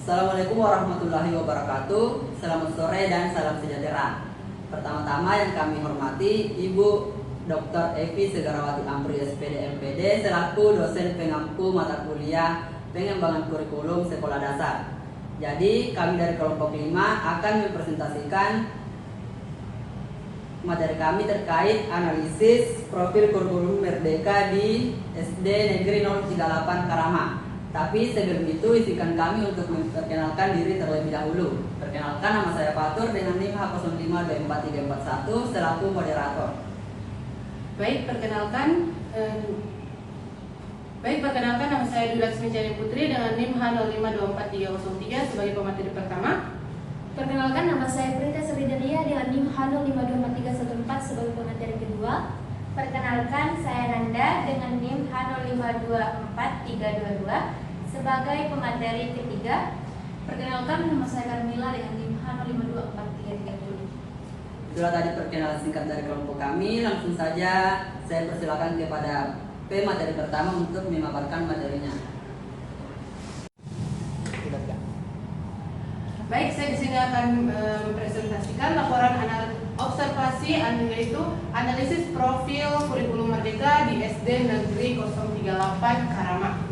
Assalamualaikum warahmatullahi wabarakatuh. Selamat sore dan salam sejahtera. Pertama-tama yang kami hormati Ibu Dr. Evi Segarawati Amri SPD MPD selaku dosen pengampu mata kuliah pengembangan kurikulum sekolah dasar. Jadi kami dari kelompok 5 akan mempresentasikan materi kami terkait analisis profil kurikulum Merdeka di SD Negeri 038 Karama. Tapi sebelum itu izinkan kami untuk memperkenalkan diri terlebih dahulu. Perkenalkan, nama saya Fatur dengan NIM H052431 selaku moderator. Baik, perkenalkan nama saya Dulaksmi Cari Putri dengan NIM H052433 sebagai pemateri pertama. Perkenalkan, nama saya Prita Sridaria dengan NIM H052414 sebagai pemateri kedua. Perkenalkan, saya Nanda dengan NIM H052432 sebagai pemateri ketiga. Perkenalkan, nama saya Carmila dengan NIM H052433. Itulah tadi perkenalan singkat dari kelompok kami. Langsung saja saya persilakan kepada pemateri pertama untuk memaparkan materinya. Baik, saya di sini akan mempresentasikan laporan observasi yaitu analisis profil kurikulum Merdeka di SD Negeri 038 Karama.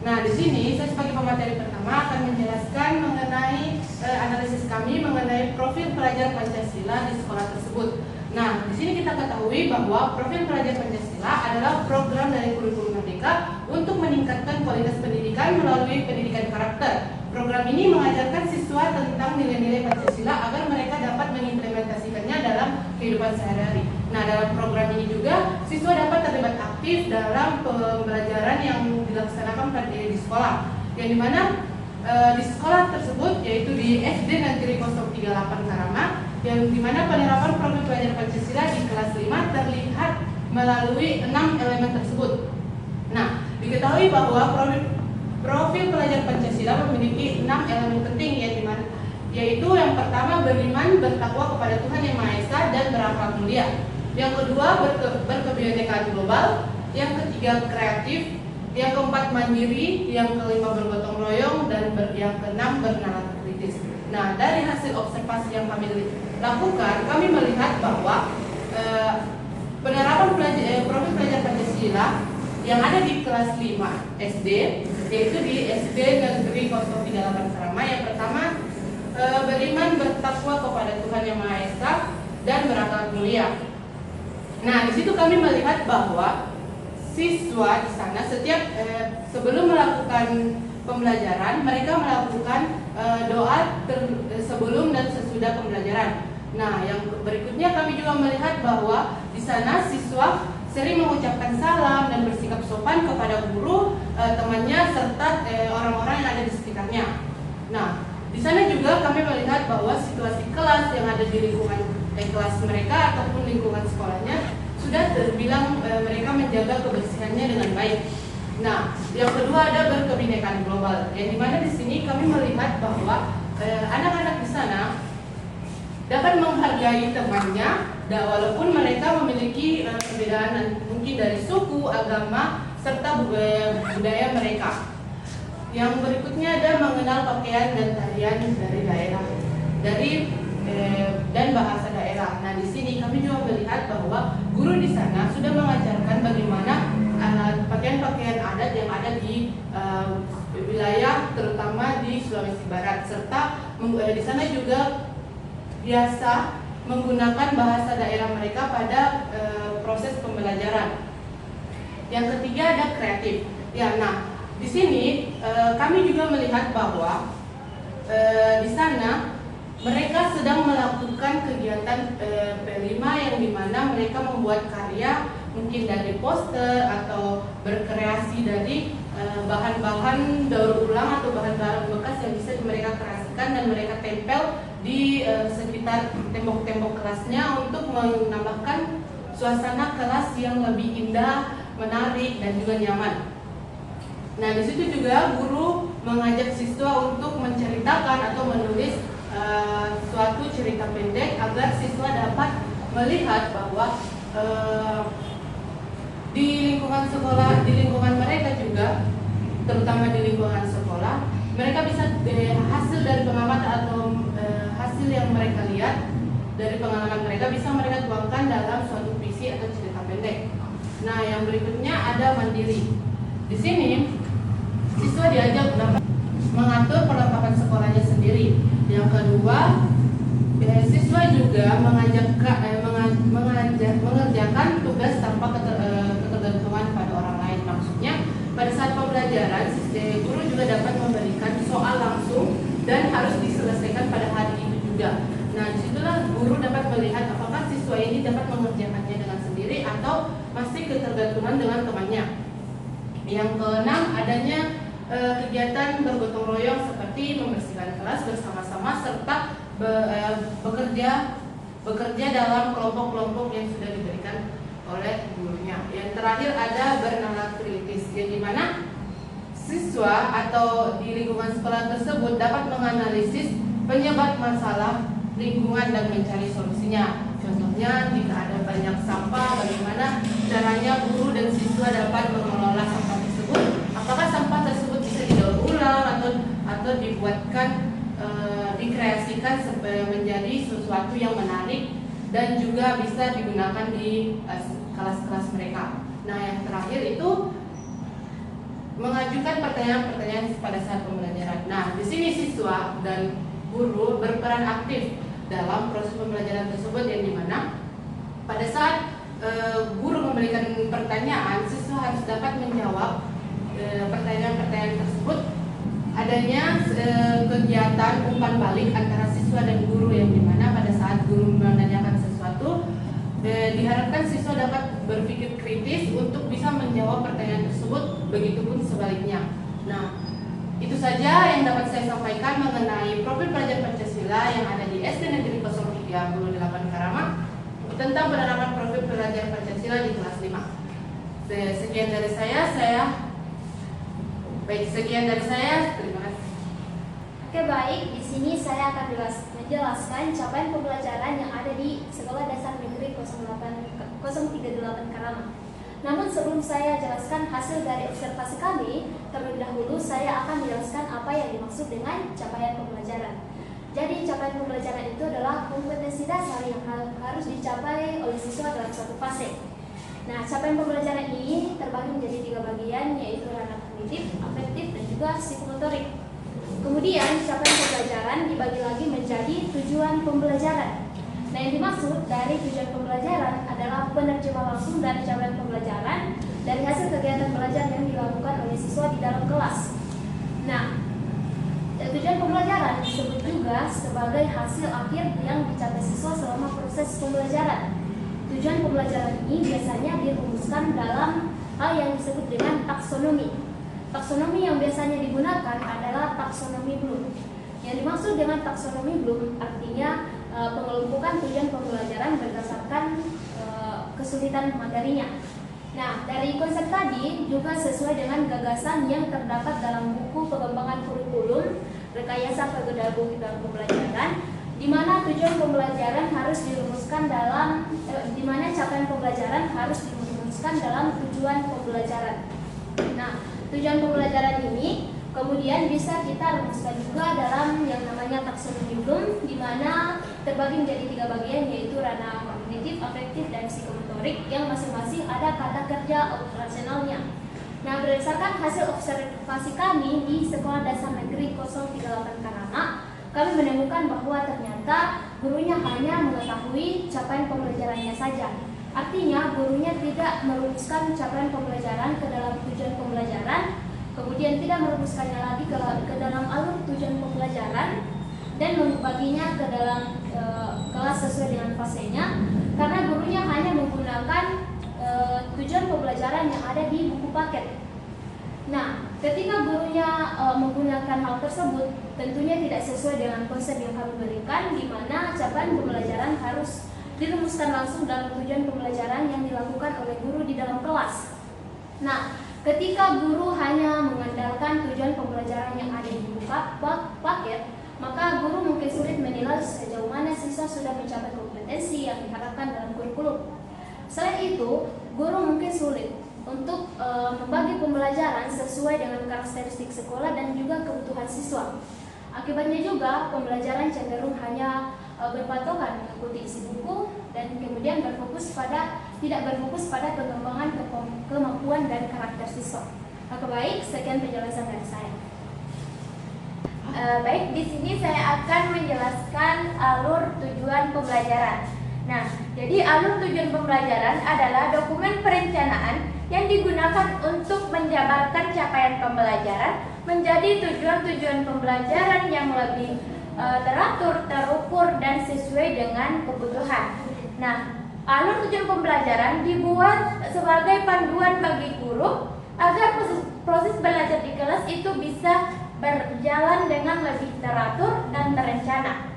Nah, di sini saya sebagai pemateri pertama akan menjelaskan mengenai analisis kami mengenai profil pelajar Pancasila di sekolah tersebut. Nah, di sini kita ketahui bahwa profil pelajar Pancasila adalah program dari kurikulum Merdeka untuk meningkatkan kualitas pendidikan melalui pendidikan karakter. Program ini mengajarkan siswa tentang nilai-nilai Pancasila agar mereka dapat mengimplementasikannya dalam kehidupan sehari-hari. Nah, dalam program ini juga siswa dapat terlibat aktif dalam pembelajaran yang dilaksanakan di sekolah, yang dimana di sekolah tersebut yaitu di SD Negeri 038 Karama, yang dimana penerapan profil pelajar Pancasila di kelas 5 terlihat melalui 6 elemen tersebut. Nah, diketahui bahwa profil pelajar Pancasila memiliki 6 elemen penting, yaitu yang pertama beriman, bertakwa kepada Tuhan Yang Maha Esa dan berakhlak mulia. Yang kedua berkebinekaan global, yang ketiga kreatif, yang keempat mandiri, yang kelima bergotong royong, dan yang keenam bernalar kritis. Nah, dari hasil observasi yang kami lakukan, kami melihat bahwa penerapan profil pelajar Pancasila yang ada di kelas 5 SD, yaitu di SD Negeri 038 Karama, yang pertama beriman, bertakwa kepada Tuhan Yang Maha Esa dan berakhlak mulia. Nah, di situ kami melihat bahwa siswa di sana setiap sebelum melakukan pembelajaran, mereka melakukan doa sebelum dan sesudah pembelajaran. Nah, yang berikutnya kami juga melihat bahwa di sana siswa sering mengucapkan salam dan bersikap sopan kepada guru, temannya, serta orang-orang yang ada di sekitarnya. Nah, di sana juga kami melihat bahwa situasi kelas yang ada di lingkungan kelas mereka ataupun lingkungan sekolahnya sudah terbilang mereka menjaga kebersihannya dengan baik. Nah, yang kedua ada berkebinekaan global, yang dimana di sini kami melihat bahwa anak-anak di sana dapat menghargai temannya, walaupun mereka memiliki perbedaan mungkin dari suku, agama, serta budaya mereka. Yang berikutnya ada mengenal pakaian dan tarian dari daerah, dan bahasa daerah. Nah, di sini kami juga melihat bahwa guru di sana sudah mengajarkan bagaimana pakaian-pakaian adat yang ada di wilayah terutama di Sulawesi Barat, serta di sana juga biasa menggunakan bahasa daerah mereka pada proses pembelajaran. Yang ketiga ada kreatif. Ya, nah di sini kami juga melihat bahwa di sana mereka sedang melakukan kegiatan P5 yang dimana mereka membuat karya mungkin dari poster atau berkreasi dari bahan-bahan daur ulang atau bahan-bahan bekas yang bisa mereka kreasikan dan mereka tempel di sekitar tembok-tembok kelasnya untuk menambahkan suasana kelas yang lebih indah, menarik, dan juga nyaman. Nah, di situ juga guru mengajak siswa untuk menceritakan atau menulis suatu cerita pendek agar siswa dapat melihat bahwa di lingkungan sekolah, di lingkungan mereka juga, terutama di lingkungan sekolah, mereka bisa hasil dari pengamatan atau hasil yang mereka lihat dari pengalaman mereka bisa mereka tuangkan dalam suatu puisi atau cerita pendek. Nah, yang berikutnya ada mandiri. Di sini siswa diajak dapat mengatur perlengkapan sekolahnya sendiri. Yang kedua, siswa juga mengerjakan tugas tanpa ketergantungan pada orang lain. Maksudnya, pada saat pembelajaran, guru juga dapat memberikan soal langsung dan harus diselesaikan pada hari itu juga. Nah, disitulah guru dapat melihat apakah siswa ini dapat mengerjakannya dengan sendiri atau masih ketergantungan dengan temannya. Yang keenam, adanya kegiatan bergotong royong seperti membersihkan kelas bersama-sama serta bekerja dalam kelompok-kelompok yang sudah diberikan oleh gurunya. Yang terakhir ada bernalar kritis, yang dimana siswa atau di lingkungan sekolah tersebut dapat menganalisis penyebab masalah lingkungan dan mencari solusinya. Contohnya, jika ada banyak sampah, bagaimana caranya guru dan siswa dapat mengelola sampah tersebut? Apakah sampah tersebut bisa didaur ulang atau dibuatkan dikreasikan menjadi sesuatu yang menarik dan juga bisa digunakan di kelas-kelas mereka. Nah, yang terakhir itu mengajukan pertanyaan-pertanyaan pada saat pembelajaran. Nah, di sini siswa dan guru berperan aktif dalam proses pembelajaran tersebut, yang dimana pada saat guru memberikan pertanyaan, siswa harus dapat menjawab pertanyaan-pertanyaan tersebut. Adanya kegiatan umpan balik antara siswa dan guru, yang dimana pada saat guru menanyakan sesuatu, diharapkan siswa dapat berpikir kritis untuk bisa menjawab pertanyaan tersebut, begitupun sebaliknya. Nah, itu saja yang dapat saya sampaikan mengenai profil pelajar Pancasila yang ada di SD Negeri 038 Karama tentang penerapan profil pelajar Pancasila di kelas 5. Sekian dari saya, terima kasih. Oke, baik. Di sini saya akan menjelaskan capaian pembelajaran yang ada di Sekolah Dasar Negeri 038 Karama. Namun sebelum saya jelaskan hasil dari observasi kami, terlebih dahulu saya akan menjelaskan apa yang dimaksud dengan capaian pembelajaran. Jadi capaian pembelajaran itu adalah kompetensi dasar yang harus dicapai oleh siswa dalam suatu fase. Nah, capaian pembelajaran ini terbagi menjadi 3 bagian, yaitu ranah kognitif, afektif, dan juga psikomotorik. Kemudian capaian pembelajaran dibagi lagi menjadi tujuan pembelajaran. Nah, yang dimaksud dari tujuan pembelajaran adalah penerjemah langsung dari capaian pembelajaran dari hasil kegiatan belajar yang dilakukan oleh siswa di dalam kelas. Nah, tujuan pembelajaran disebut juga sebagai hasil akhir yang dicapai siswa selama proses pembelajaran. Tujuan pembelajaran ini biasanya dirumuskan dalam hal yang disebut dengan taksonomi. Taksonomi yang biasanya digunakan adalah taksonomi Bloom. Yang dimaksud dengan taksonomi Bloom artinya pengelompokan tujuan pembelajaran berdasarkan kesulitan materinya. Nah, dari konsep tadi juga sesuai dengan gagasan yang terdapat dalam buku pengembangan kurikulum rekayasa pedagogikan pembelajaran, di mana tujuan pembelajaran harus dirumuskan dalam di mana capaian pembelajaran harus dirumuskan dalam tujuan pembelajaran. Nah, tujuan pembelajaran ini kemudian bisa kita rumuskan juga dalam yang namanya taksonomi Bloom, di mana terbagi menjadi 3 bagian, yaitu ranah kognitif, afektif, dan psikomotorik yang masing-masing ada kata kerja operasionalnya. Nah, berdasarkan hasil observasi kami di Sekolah Dasar Negeri 038 Karama, kami menemukan bahwa ternyata gurunya hanya mengetahui capaian pembelajarannya saja. Artinya, gurunya tidak merumuskan capaian pembelajaran ke dalam tujuan pembelajaran, kemudian tidak merumuskannya lagi ke dalam alur tujuan pembelajaran, dan membaginya ke dalam kelas sesuai dengan fasenya, karena gurunya hanya menggunakan tujuan pembelajaran yang ada di buku paket. Nah, ketika gurunya menggunakan hal tersebut, tentunya tidak sesuai dengan konsep yang kami berikan, di mana capaian pembelajaran harus dirumuskan langsung dalam tujuan pembelajaran yang dilakukan oleh guru di dalam kelas. Nah, ketika guru hanya mengandalkan tujuan pembelajaran yang ada di buku paket, maka guru mungkin sulit menilai sejauh mana siswa sudah mencapai kompetensi yang diharapkan dalam kurikulum. Selain itu, guru mungkin sulit untuk membagi pembelajaran sesuai dengan karakteristik sekolah dan juga kebutuhan siswa. Akibatnya juga pembelajaran cenderung hanya berpatokan mengikuti isi buku dan kemudian tidak berfokus pada pengembangan kemampuan dan karakter siswa. Maka baik, sekian penjelasan dari saya. Baik, di sini saya akan menjelaskan alur tujuan pembelajaran. Nah, jadi alur tujuan pembelajaran adalah dokumen perencanaan yang digunakan untuk menjabarkan capaian pembelajaran menjadi tujuan-tujuan pembelajaran yang lebih teratur, terukur, dan sesuai dengan kebutuhan. Nah, alur tujuan pembelajaran dibuat sebagai panduan bagi guru agar proses belajar di kelas itu bisa berjalan dengan lebih teratur dan terencana.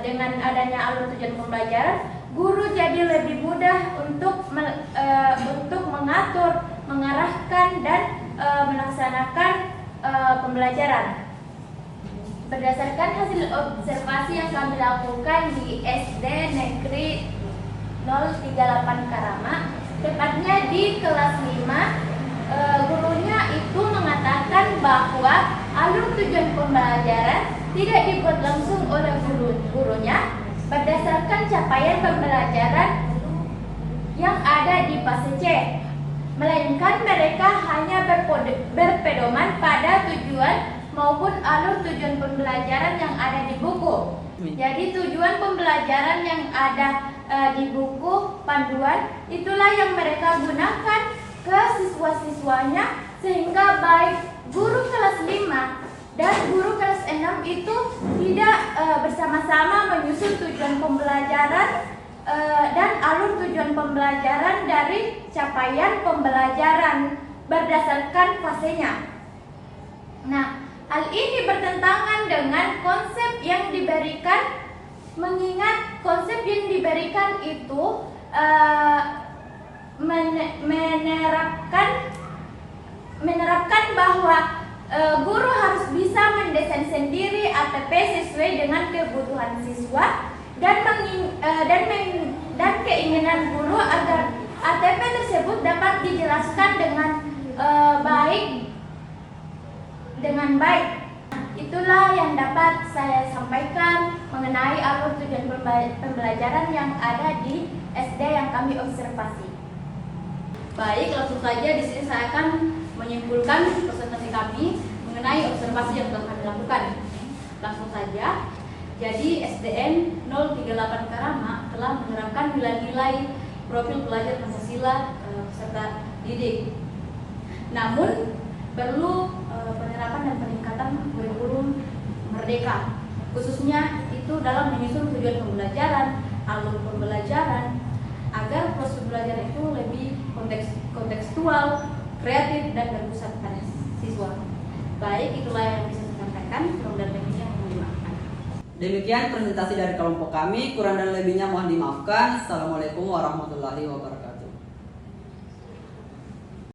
Dengan adanya alur tujuan pembelajaran, guru jadi lebih mudah untuk mengatur, mengarahkan, dan melaksanakan pembelajaran. Berdasarkan hasil observasi yang kami lakukan di SD Negeri 038 Karama, tepatnya di kelas 5, gurunya itu mengatakan bahwa alur tujuan pembelajaran tidak dibuat langsung oleh gurunya berdasarkan capaian pembelajaran yang ada di fase C, melainkan mereka hanya berpedoman pada tujuan maupun alur tujuan pembelajaran yang ada di buku. Jadi tujuan pembelajaran yang ada di buku panduan itulah yang mereka gunakan ke siswa-siswanya, sehingga baik guru kelas 5 dan guru kelas 6 itu tidak bersama-sama menyusun tujuan pembelajaran dan alur tujuan pembelajaran dari capaian pembelajaran berdasarkan fasenya. Nah, hal ini bertentangan dengan konsep yang diberikan, mengingat konsep yang diberikan itu menerapkan bahwa guru harus bisa mendesain sendiri ATP sesuai dengan kebutuhan siswa dan keinginan guru agar ATP tersebut dapat dijelaskan dengan baik. Itulah yang dapat saya sampaikan mengenai alur tujuan pembelajaran yang ada di SD yang kami observasi. Baik, langsung saja di sini saya akan menyimpulkan presentasi kami mengenai observasi yang telah kami lakukan. Langsung saja. Jadi SDN 038 Karama telah menerapkan nilai-nilai profil pelajar Pancasila peserta didik. Namun perlu penerapan dan peningkatan kurikulum merdeka, khususnya itu dalam menyusun tujuan pembelajaran, alur pembelajaran, agar proses pembelajaran itu lebih kontekstual, kreatif, dan berpusat pada siswa. Baik, itulah yang bisa saya sampaikan. Kurang dan lebihnya mohon dimaafkan. Demikian presentasi dari kelompok kami. Kurang dan lebihnya mohon dimaafkan. Assalamualaikum warahmatullahi wabarakatuh.